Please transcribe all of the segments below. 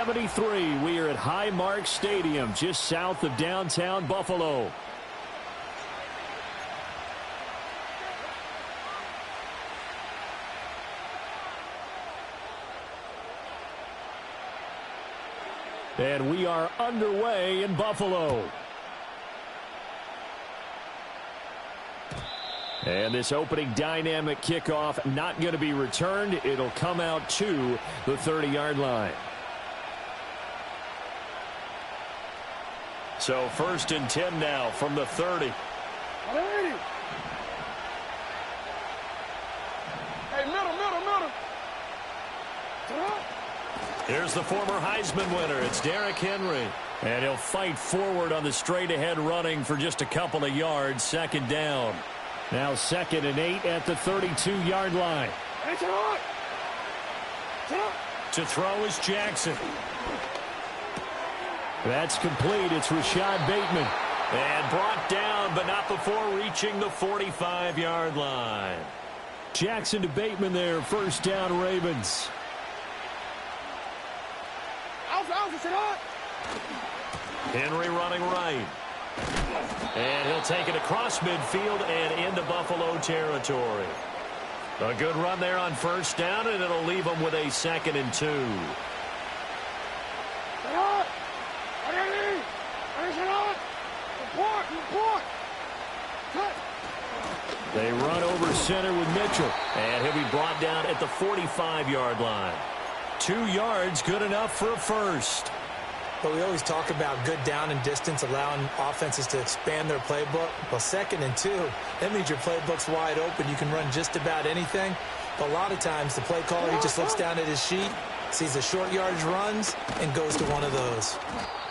73. We are at Highmark Stadium, just south of downtown Buffalo. And we are underway in Buffalo. And this opening dynamic kickoff not going to be returned. It'll come out to the 30-yard line. So 1st and 10 now from the 30. Hey, middle. Here's the former Heisman winner. It's Derrick Henry. And he'll fight forward on the straight-ahead running for just a couple of yards. 2nd down. Now 2nd and 8 at the 32-yard line. To throw is Jackson. That's complete. It's Rashad Bateman. And brought down, but not before reaching the 45-yard line. Jackson to Bateman there. 1st down, Ravens. Henry running right. And he'll take it across midfield and into Buffalo territory. A good run there on 1st down, and it'll leave them with a 2nd and 2. They run over center with Mitchell. And he'll be brought down at the 45-yard line. 2 yards, good enough for a first. But we always talk about good down and distance, allowing offenses to expand their playbook. Well, 2nd and 2, that means your playbook's wide open. You can run just about anything. But a lot of times, the play caller, he just looks down at his sheet, sees the short yardage runs, and goes to one of those.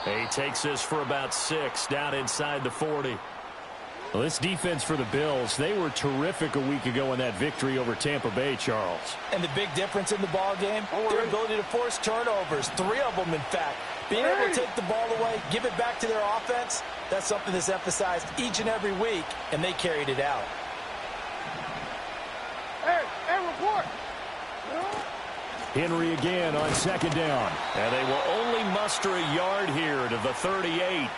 He takes this for about 6 down inside the 40. Well, this defense for the Bills, they were terrific a week ago in that victory over Tampa Bay, Charles. And the big difference in the ball game, their ability to force turnovers, 3 of them, in fact. Being able to take the ball away, give it back to their offense, that's something that's emphasized each and every week, and they carried it out. Hey, report. Henry again on 2nd down. And they will only muster a yard here to the 38.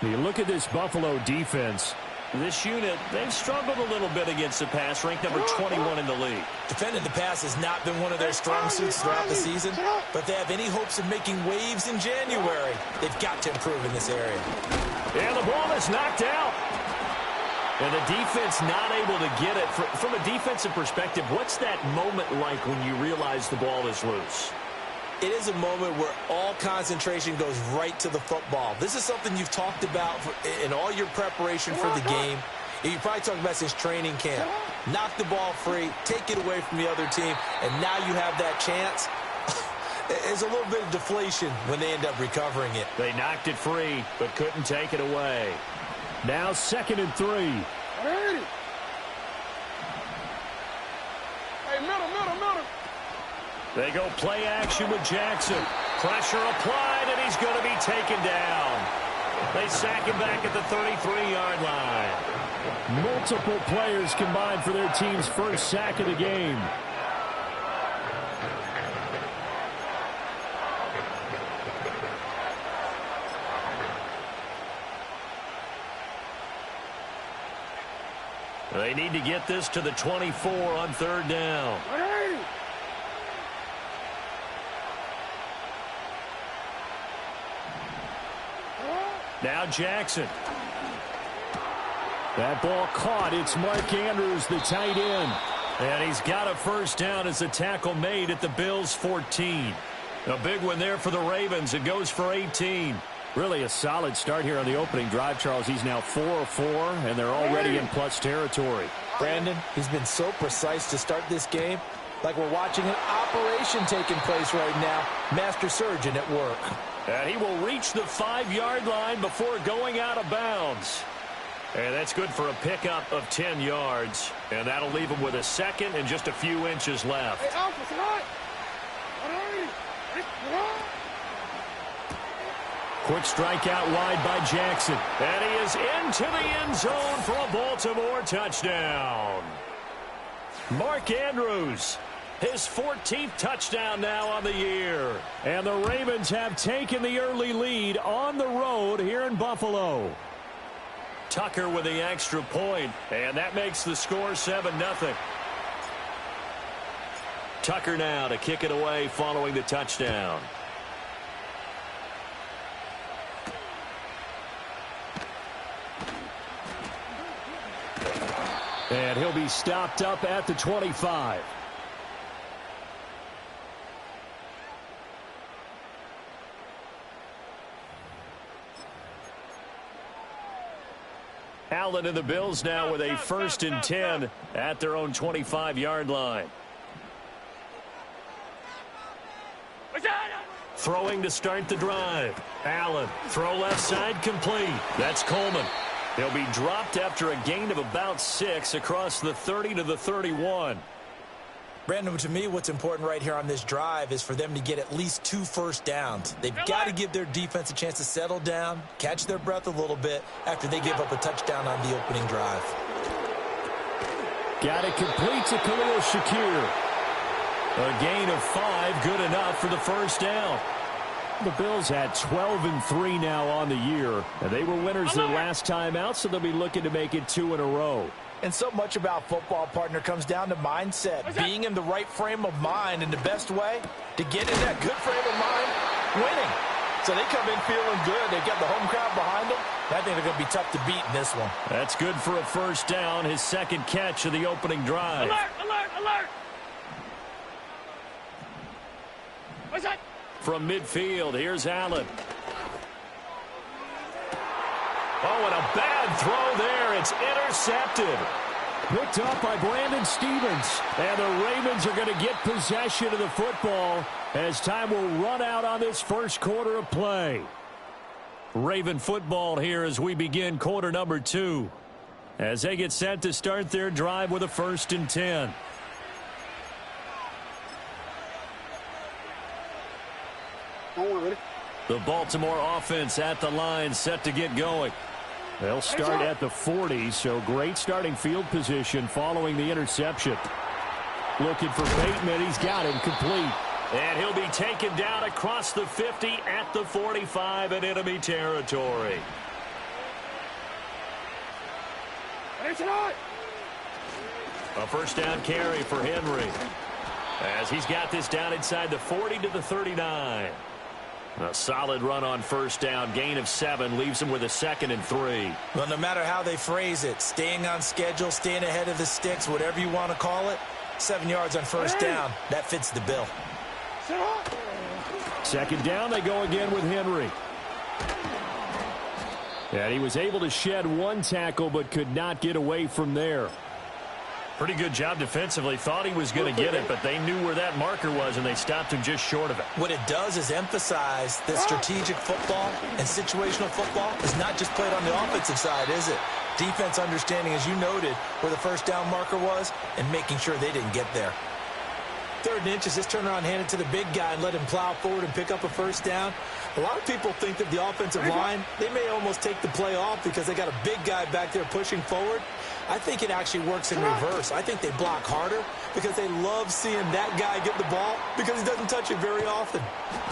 You look at this Buffalo defense. This unit, they've struggled a little bit against the pass, ranked number 21 in the league. Defending the pass has not been one of their strong suits throughout the season, but they have any hopes of making waves in January. They've got to improve in this area. And the ball is knocked out. And the defense not able to get it. From a defensive perspective, what's that moment like when you realize the ball is loose? It is a moment where all concentration goes right to the football. This is something you've talked about in all your preparation for the game. You probably talked about since training camp. Knock the ball free, take it away from the other team, and now you have that chance. There's a little bit of deflation when they end up recovering it. They knocked it free, but couldn't take it away. Now 2nd and 3. Hey, middle. They go play action with Jackson. Pressure applied, and he's going to be taken down. They sack him back at the 33-yard line. Multiple players combined for their team's first sack of the game. They need to get this to the 24 on 3rd down. Now Jackson. That ball caught. It's Mark Andrews, the tight end. And he's got a 1st down as the tackle made at the Bills' 14. A big one there for the Ravens. It goes for 18. Really a solid start here on the opening drive, Charles. He's now 4 of 4, and they're already in plus territory. Brandon, he's been so precise to start this game, like we're watching an operation taking place right now. Master surgeon at work. And he will reach the 5-yard line before going out of bounds. And that's good for a pickup of 10 yards. And that'll leave him with a 2nd and just a few inches left. Quick strike out wide by Jackson. And he is into the end zone for a Baltimore touchdown. Mark Andrews. His 14th touchdown now on the year. And the Ravens have taken the early lead on the road here in Buffalo. Tucker with the extra point, and that makes the score 7-0. Tucker now to kick it away following the touchdown. And he'll be stopped up at the 25. Allen and the Bills now with a 1st and 10 at their own 25-yard line. Throwing to start the drive. Allen, throw left side complete. That's Coleman. He'll be dropped after a gain of about 6 across the 30 to the 31. Brandon, to me, what's important right here on this drive is for them to get at least 2 first downs. They've got to give their defense a chance to settle down, catch their breath a little bit after they give up a touchdown on the opening drive. Got it complete to Khalil Shakir. A gain of 5, good enough for the first down. The Bills had 12-3 now on the year, and they were winners their last time out, so they'll be looking to make it 2 in a row. And so much about football, partner, comes down to mindset, being in the right frame of mind, and the best way to get in that good frame of mind, winning. So they come in feeling good. They've got the home crowd behind them. I think they're going to be tough to beat in this one. That's good for a first down, his 2nd catch of the opening drive. Alert, alert, alert. What's that? From midfield, here's Allen. Oh, and a bad throw there. It's intercepted. Picked up by Brandon Stevens. And the Ravens are going to get possession of the football as time will run out on this first quarter of play. Raven football here as we begin quarter number 2. As they get set to start their drive with a 1st and 10. The Baltimore offense at the line set to get going. They'll start at the 40, so great starting field position following the interception. Looking for Bateman. He's got him complete. And he'll be taken down across the 50 at the 45 in enemy territory. A first down carry for Henry. As he's got this down inside the 40 to the 39. A solid run on first down. Gain of 7 leaves him with a 2nd and 3. Well, no matter how they phrase it, staying on schedule, staying ahead of the sticks, whatever you want to call it, 7 yards on first down, that fits the bill. 2nd down, they go again with Henry. And he was able to shed 1 tackle but could not get away from there. Pretty good job defensively. Thought he was going to get it, but they knew where that marker was, and they stopped him just short of it. What it does is emphasize that strategic football and situational football is not just played on the offensive side, is it? Defense understanding, as you noted, where the first down marker was and making sure they didn't get there. 3rd and inches, just turn around, hand it to the big guy and let him plow forward and pick up a first down. A lot of people think that the offensive line, they may almost take the play off because they got a big guy back there pushing forward. I think it actually works in reverse. I think they block harder because they love seeing that guy get the ball because he doesn't touch it very often.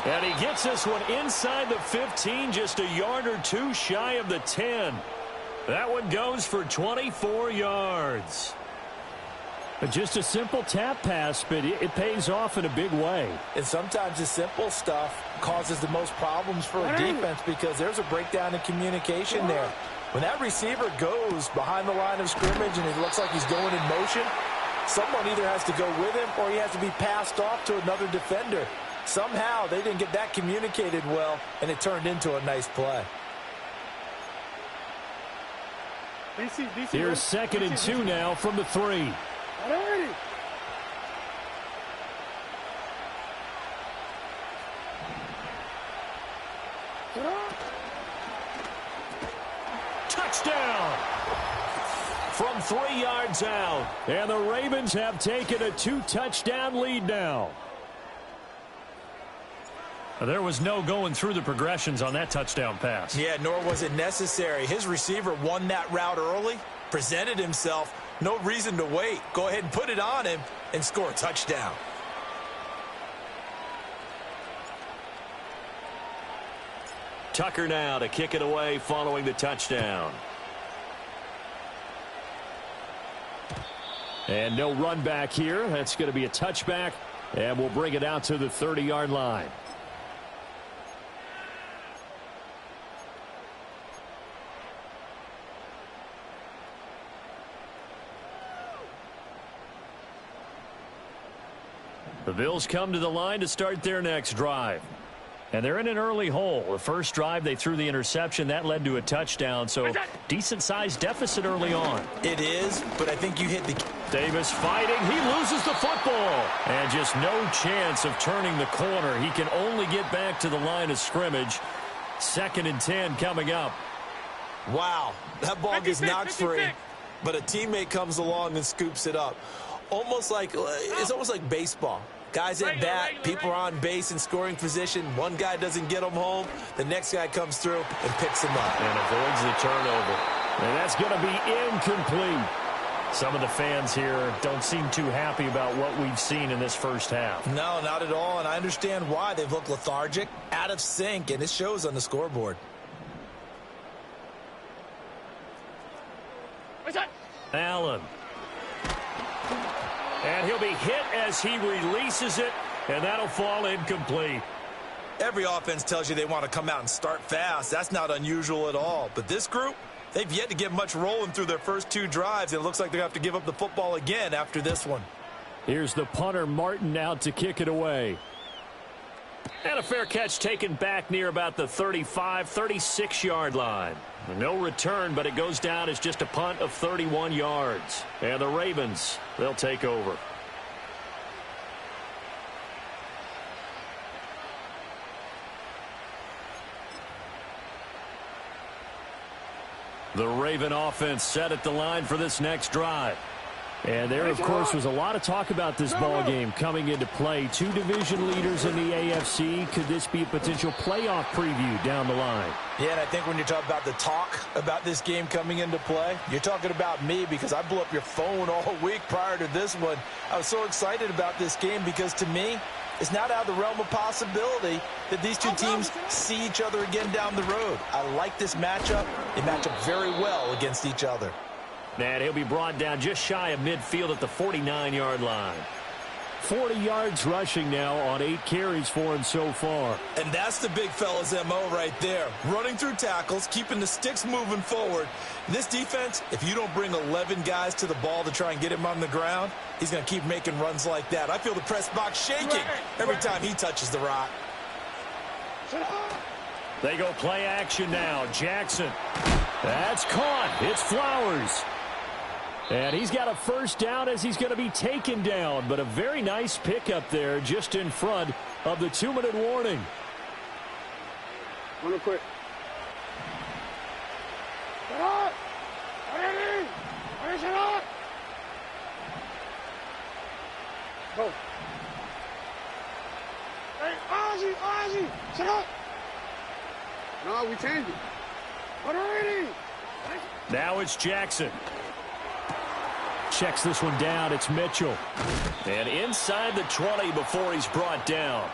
And he gets this one inside the 15, just a yard or 2 shy of the 10. That one goes for 24 yards. But just a simple tap pass, but it pays off in a big way. And sometimes the simple stuff causes the most problems for a defense because there's a breakdown in communication there. When that receiver goes behind the line of scrimmage and it looks like he's going in motion, someone either has to go with him or he has to be passed off to another defender. Somehow they didn't get that communicated well, and it turned into a nice play. Here's 2nd and 2 now from the 3. Touchdown! From 3 yards out. And the Ravens have taken a 2-touchdown lead now. There was no going through the progressions on that touchdown pass. Yeah, nor was it necessary. His receiver won that route early, presented himself. No reason to wait. Go ahead and put it on him and score a touchdown. Tucker now to kick it away following the touchdown. And no run back here. That's going to be a touchback, and we'll bring it out to the 30-yard line. The Bills come to the line to start their next drive. And they're in an early hole. The first drive, they threw the interception. That led to a touchdown, so decent-sized deficit early on. It is, but I think you hit the... Davis fighting. He loses the football. And just no chance of turning the corner. He can only get back to the line of scrimmage. 2nd and 10 coming up. Wow, that ball gets knocked free, but a teammate comes along and scoops it up. It's almost like baseball. Guys at bat, people are on base in scoring position. One guy doesn't get them home. The next guy comes through and picks him up. And avoids the turnover. And that's going to be incomplete. Some of the fans here don't seem too happy about what we've seen in this first half. No, not at all, and I understand why. They've looked lethargic, out of sync, and it shows on the scoreboard. Allen. And he'll be hit as he releases it, and that'll fall incomplete. Every offense tells you they want to come out and start fast. That's not unusual at all. But this group, they've yet to get much rolling through their first 2 drives. It looks like they have to give up the football again after this one. Here's the punter, Martin, out to kick it away. And a fair catch taken back near about the 35, 36-yard line. No return, but it goes down as just a punt of 31 yards. And the Ravens, they'll take over. The Raven offense set at the line for this next drive. And there, of course, was a lot of talk about this ball game coming into play. 2 division leaders in the AFC. Could this be a potential playoff preview down the line? Yeah, and I think when you talk about the talk about this game coming into play, you're talking about me because I blew up your phone all week prior to this one. I was so excited about this game because, to me, it's not out of the realm of possibility that these 2 teams see each other again down the road. I like this matchup. They match up very well against each other. And he'll be brought down just shy of midfield at the 49-yard line. 40 yards rushing now on 8 carries for him so far. And that's the big fella's MO right there. Running through tackles, keeping the sticks moving forward. This defense, if you don't bring 11 guys to the ball to try and get him on the ground, he's going to keep making runs like that. I feel the press box shaking every time he touches the rock. They go play action now. Jackson. That's caught. It's Flowers. And he's got a first down as he's going to be taken down. But a very nice pickup there just in front of the 2-minute warning. Real quick. Shut up! Ready? Ready, shut up! Go. Hey, Ozzy! Shut up! No, we changed it. Ready? Now it's Jackson. Checks this one down. It's Mitchell. And inside the 20 before he's brought down.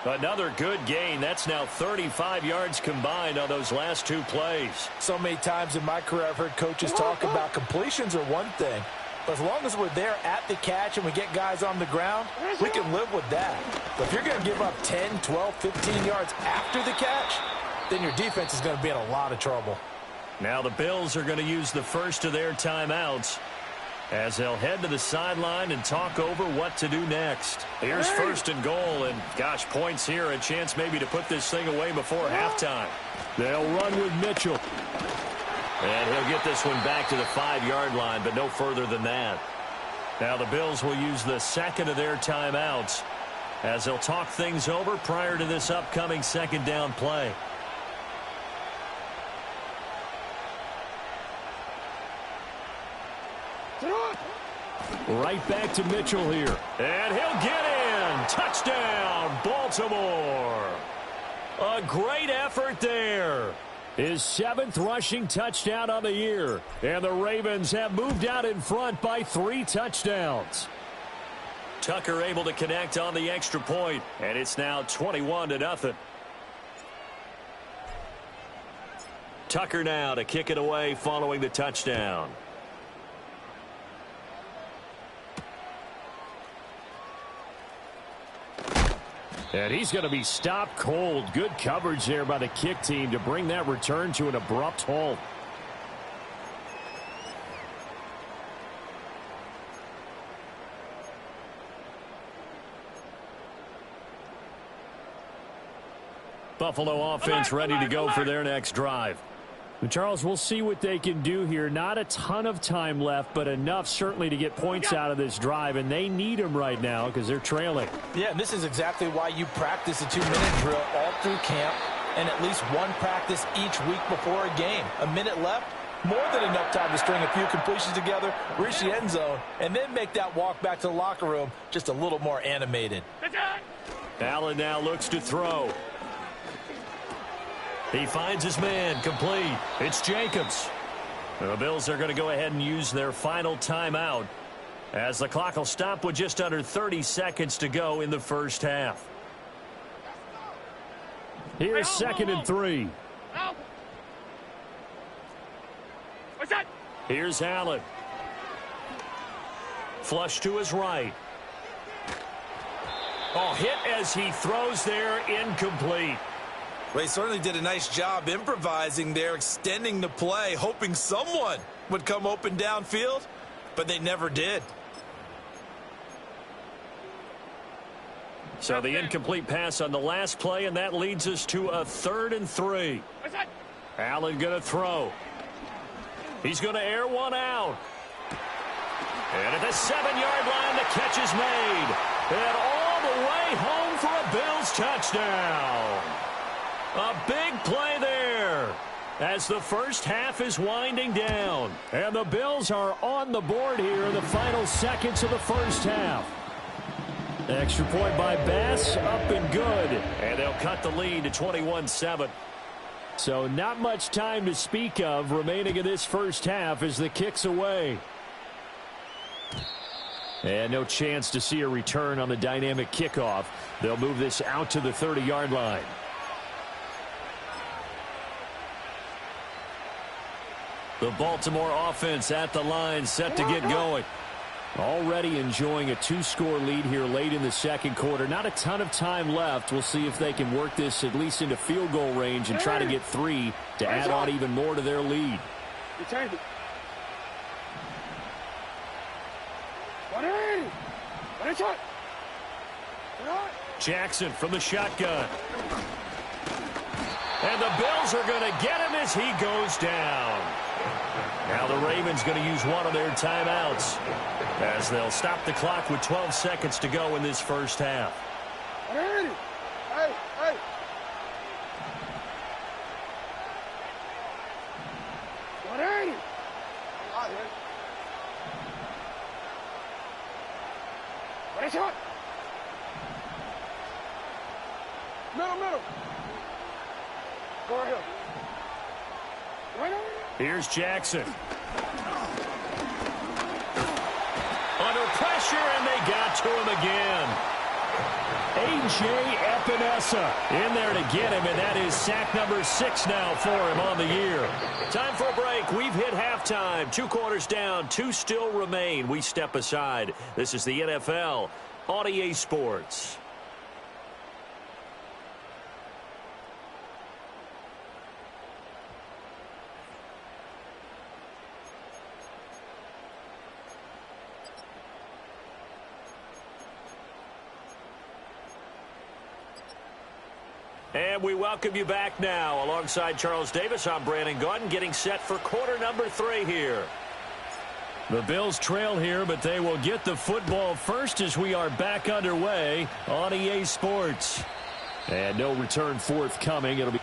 Another good gain. That's now 35 yards combined on those last 2 plays. So many times in my career I've heard coaches talk about completions are one thing. But as long as we're there at the catch and we get guys on the ground, we can live with that. But if you're going to give up 10, 12, 15 yards after the catch, then your defense is going to be in a lot of trouble. Now the Bills are going to use the first of their timeouts as they'll head to the sideline and talk over what to do next. Here's 1st and goal, and gosh, points here, a chance maybe to put this thing away before halftime. They'll run with Mitchell. And he'll get this one back to the 5-yard line, but no further than that. Now the Bills will use the second of their timeouts as they'll talk things over prior to this upcoming 2nd down play. Right back to Mitchell here. And he'll get in. Touchdown, Baltimore. A great effort there. His 7th rushing touchdown on the year. And the Ravens have moved out in front by 3 touchdowns. Tucker able to connect on the extra point. And it's now 21-0. Tucker now to kick it away following the touchdown. And he's going to be stopped cold. Good coverage there by the kick team to bring that return to an abrupt halt. Buffalo offense ready to go for their next drive. And Charles, we'll see what they can do here. Not a ton of time left, but enough certainly to get points out of this drive, and they need them right now because they're trailing. Yeah, and this is exactly why you practice a 2-minute drill all through camp and at least one practice each week before a game. A minute left, more than enough time to string a few completions together, reach the end zone, and then make that walk back to the locker room just a little more animated. Allen now looks to throw. He finds his man, complete. It's Jacobs. The Bills are going to go ahead and use their final timeout as the clock will stop with just under 30 seconds to go in the first half. Here's 2nd and 3. Here's Allen. Flush to his right. Oh, hit as he throws there, incomplete. Well, he certainly did a nice job improvising there, extending the play, hoping someone would come open downfield, but they never did. So the incomplete pass on the last play, and that leads us to a 3rd and 3. Allen going to throw. He's going to air one out. And at the 7-yard line, the catch is made. And all the way home for a Bills touchdown. A big play there as the first half is winding down. And the Bills are on the board here in the final seconds of the first half. Extra point by Bass, up and good. And they'll cut the lead to 21-7. So not much time to speak of remaining in this first half as the kick's away. And no chance to see a return on the dynamic kickoff. They'll move this out to the 30-yard line. The Baltimore offense at the line, set to get going. Already enjoying a 2-score lead here late in the second quarter. Not a ton of time left. We'll see if they can work this at least into field goal range and try to get 3 to add on even more to their lead. Jackson from the shotgun. And the Bills are going to get him as he goes down. Now the Ravens going to use one of their timeouts as they'll stop the clock with 12 seconds to go in this first half. Middle. Go right here. Here's Jackson. Under pressure, and they got to him again. A.J. Epinesa in there to get him, and that is sack number 6 now for him on the year. Time for a break. We've hit halftime. 2 quarters down, 2 still remain. We step aside. This is the NFL on EA Sports. And we welcome you back now. Alongside Charles Davis, I'm Brandon Gordon, getting set for quarter number 3 here. The Bills trail here, but they will get the football first as we are back underway on EA Sports. And no return forthcoming. It'll be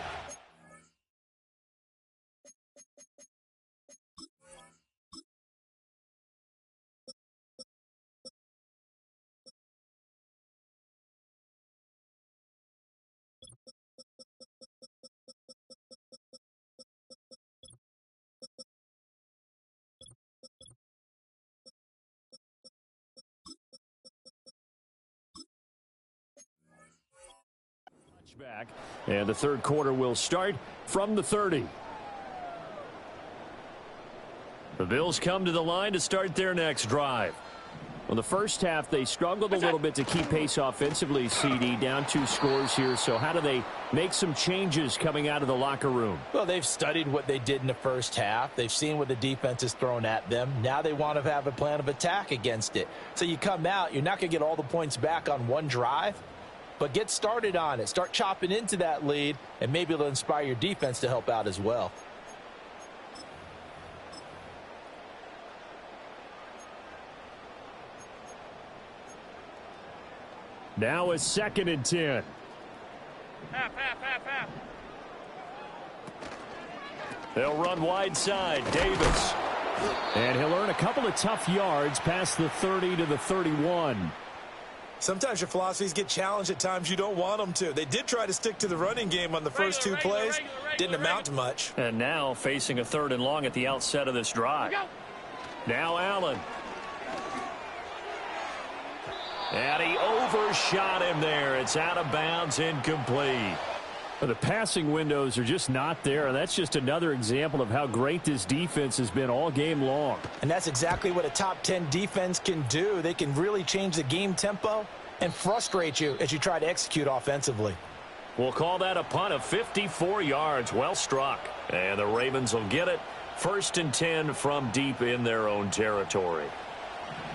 back. And the third quarter will start from the 30. The Bills come to the line to start their next drive. Well, the first half, they struggled a little bit to keep pace offensively, CD, down 2 scores here. So how do they make some changes coming out of the locker room? Well, they've studied what they did in the first half. They've seen what the defense has thrown at them. Now they want to have a plan of attack against it. So you come out, you're not going to get all the points back on one drive, but get started on it. Start chopping into that lead, and maybe it'll inspire your defense to help out as well. Now it's 2nd and 10. Half. They'll run wide side. Davis. And he'll earn a couple of tough yards past the 30 to the 31. Sometimes your philosophies get challenged at times you don't want them to. They did try to stick to the running game on the first 2 plays. Didn't amount to much. And now facing a 3rd and long at the outset of this drive. Now Allen. And he overshot him there. It's out of bounds, incomplete. The passing windows are just not there, and that's just another example of how great this defense has been all game long. And that's exactly what a top 10 defense can do. They can really change the game tempo and frustrate you as you try to execute offensively. We'll call that a punt of 54 yards. Well struck. And the Ravens will get it. 1st and 10 from deep in their own territory.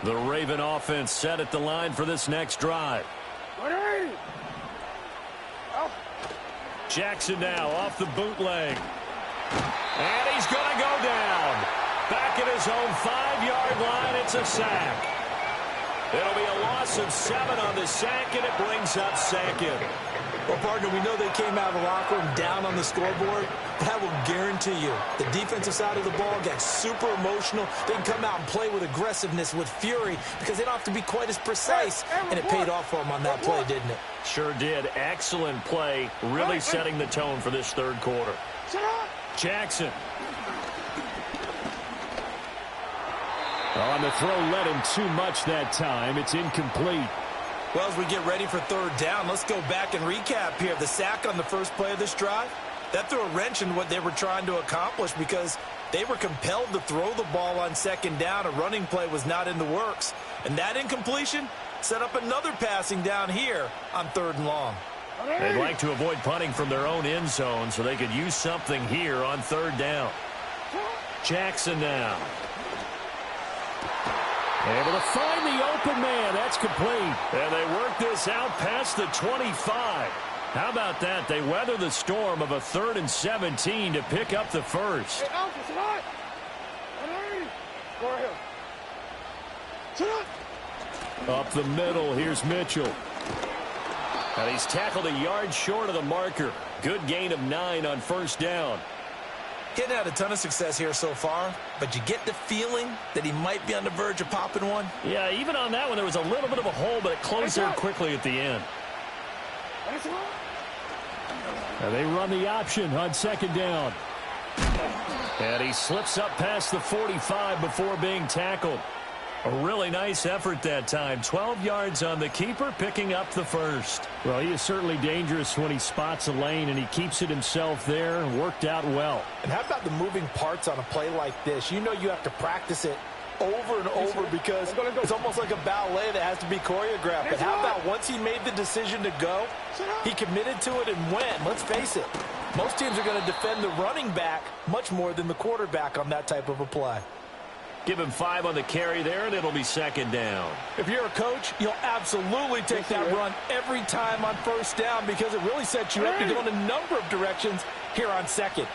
The Raven offense set at the line for this next drive. Jackson now off the bootleg. And he's going to go down. Back at his own 5-yard line, it's a sack. It'll be a loss of 7 on the sack, and it brings up 2nd. Well, partner, we know they came out of the locker room down on the scoreboard. That will guarantee you the defensive side of the ball got super emotional. They can come out and play with aggressiveness, with fury, because they don't have to be quite as precise. And it paid off for them on that play, didn't it? Sure did. Excellent play, really setting the tone for this 3rd quarter. Jackson. On the throw, led him too much that time. It's incomplete. Well, as we get ready for 3rd down, let's go back and recap here. The sack on the first play of this drive, that threw a wrench in what they were trying to accomplish because they were compelled to throw the ball on 2nd down. A running play was not in the works. And that incompletion set up another passing down here on 3rd and long. They'd like to avoid punting from their own end zone so they could use something here on 3rd down. Jackson now. Able to find the open man. That's complete. And they work this out past the 25. How about that? They weather the storm of a 3rd and 17 to pick up the 1st. Up the middle, here's Mitchell. And he's tackled a yard short of the marker. Good gain of 9 on 1st down. Getting had a ton of success here so far, but you get the feeling that he might be on the verge of popping one. Yeah, even on that one, there was a little bit of a hole, but it closed there quickly at the end. And they run the option on 2nd down. And he slips up past the 45 before being tackled. A really nice effort that time. 12 yards on the keeper, picking up the 1st. Well, he is certainly dangerous when he spots a lane, and he keeps it himself there and worked out well. And how about the moving parts on a play like this? You know you have to practice it over and over because it's almost like a ballet that has to be choreographed. But how about once he made the decision to go, he committed to it and went. Let's face it, most teams are going to defend the running back much more than the quarterback on that type of a play. Give him 5 on the carry there, and it'll be 2nd down. If you're a coach, you'll absolutely take that run every time on 1st down because it really sets you up to go in a number of directions here on 2nd.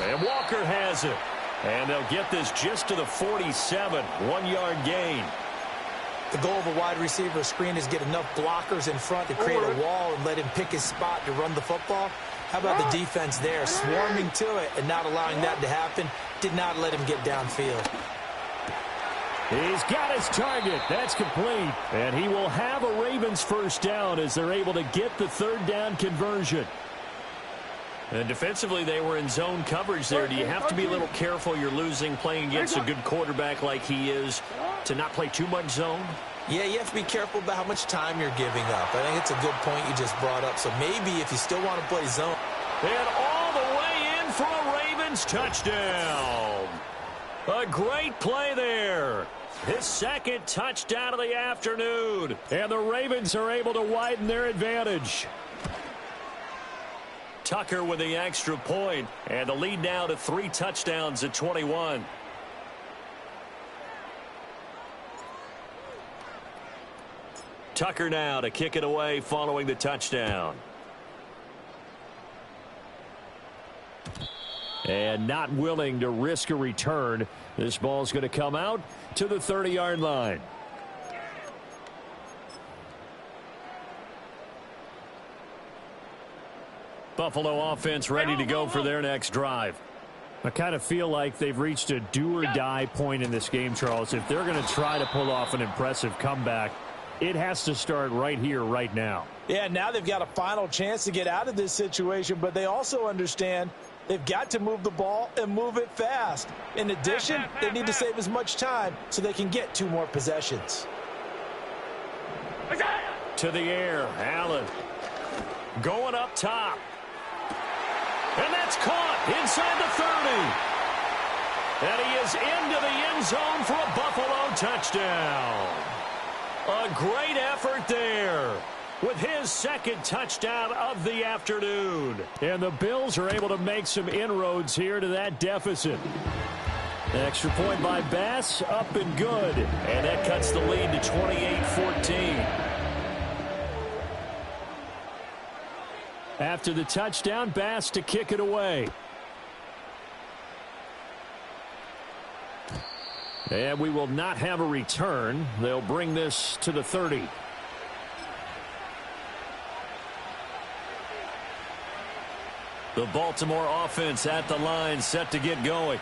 And Walker has it. And they'll get this just to the 47. 1-yard gain. The goal of a wide receiver screen is get enough blockers in front to create a wall and let him pick his spot to run the football. How about the defense there, swarming to it and not allowing that to happen? Did not let him get downfield. He's got his target. That's complete. And he will have a Ravens 1st down as they're able to get the 3rd down conversion. And defensively, they were in zone coverage there. Do you have to be a little careful? You're losing, playing against a good quarterback like he is, to not play too much zone? Yeah, you have to be careful about how much time you're giving up. I think it's a good point you just brought up. So maybe if you still want to play zone. And all the way in for a Raven Ravens touchdown. A great play there. His second touchdown of the afternoon. And the Ravens are able to widen their advantage. Tucker with the extra point, and the lead now to 3 touchdowns at 21. Tucker now to kick it away following the touchdown. And not willing to risk a return. This ball's going to come out to the 30-yard line. Buffalo offense ready to go for their next drive. I kind of feel like they've reached a do-or-die point in this game, Charles. If they're going to try to pull off an impressive comeback, it has to start right here, right now. Yeah, now they've got a final chance to get out of this situation, but they also understand they've got to move the ball and move it fast. In addition, they need to save as much time so they can get 2 more possessions. To the air, Allen. Going up top. And that's caught inside the 30. And he is into the end zone for a Buffalo touchdown. A great effort there with his second touchdown of the afternoon. And the Bills are able to make some inroads here to that deficit. Extra point by Bass, up and good. And that cuts the lead to 28-14. After the touchdown, Bass to kick it away. And we will not have a return. They'll bring this to the 30. The Baltimore offense at the line, set to get going.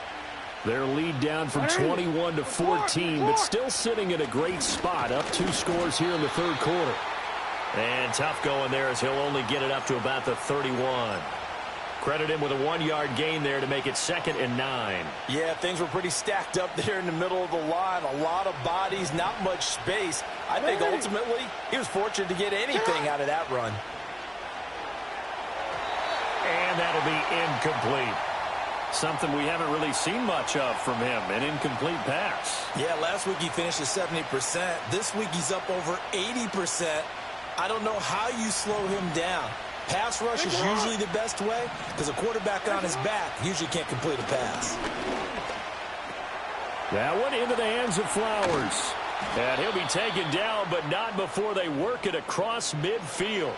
Their lead down from 21 to 14, but still sitting in a great spot, up 2 scores here in the third quarter. And tough going there as he'll only get it up to about the 31. Credit him with a 1-yard gain there to make it 2nd and 9. Yeah, things were pretty stacked up there in the middle of the line. A lot of bodies, not much space. I think ultimately he was fortunate to get anything out of that run. And that'll be incomplete. Something we haven't really seen much of from him, an incomplete pass. Yeah, last week he finished at 70%. This week he's up over 80%. I don't know how you slow him down. Pass rush is usually the best way because a quarterback on his back usually can't complete a pass. That one into the hands of Flowers. And he'll be taken down, but not before they work it across midfield.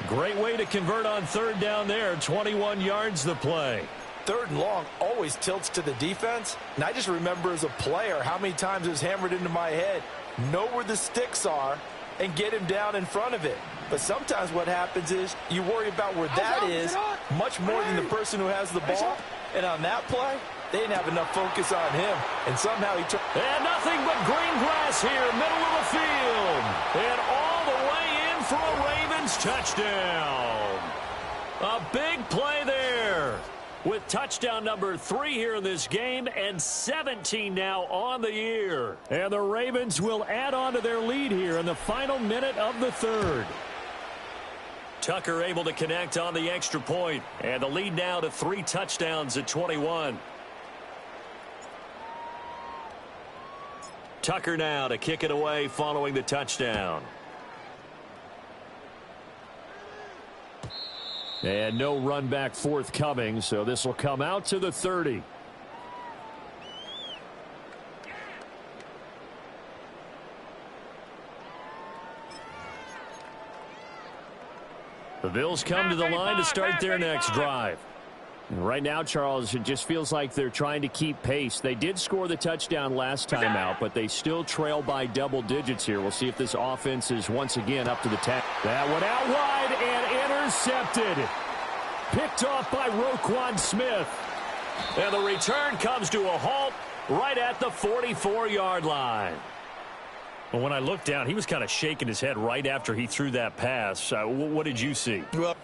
Great way to convert on 3rd down there. 21 yards the play. 3rd and long always tilts to the defense. And I just remember as a player how many times it was hammered into my head. Know where the sticks are and get him down in front of it. But sometimes what happens is you worry about where that is much more than the person who has the ball. And on that play, they didn't have enough focus on him. And somehow he took... And nothing but green grass here, middle of the field. And all the way in for a Ravens touchdown. A big play there. With touchdown number 3 here in this game and 17 now on the year. And the Ravens will add on to their lead here in the final minute of the 3rd. Tucker able to connect on the extra point. And the lead now to 3 touchdowns at 21. Tucker now to kick it away following the touchdown. And no run back forthcoming, so this will come out to the 30. The Bills come to the line to start their next drive. Right now, Charles, it just feels like they're trying to keep pace. They did score the touchdown last time out, but they still trail by double digits here. We'll see if this offense is once again up to the task. That one out wide and intercepted. Picked off by Roquan Smith. And the return comes to a halt right at the 44-yard line. Well, when I looked down, he was kind of shaking his head right after he threw that pass. What did you see? Well,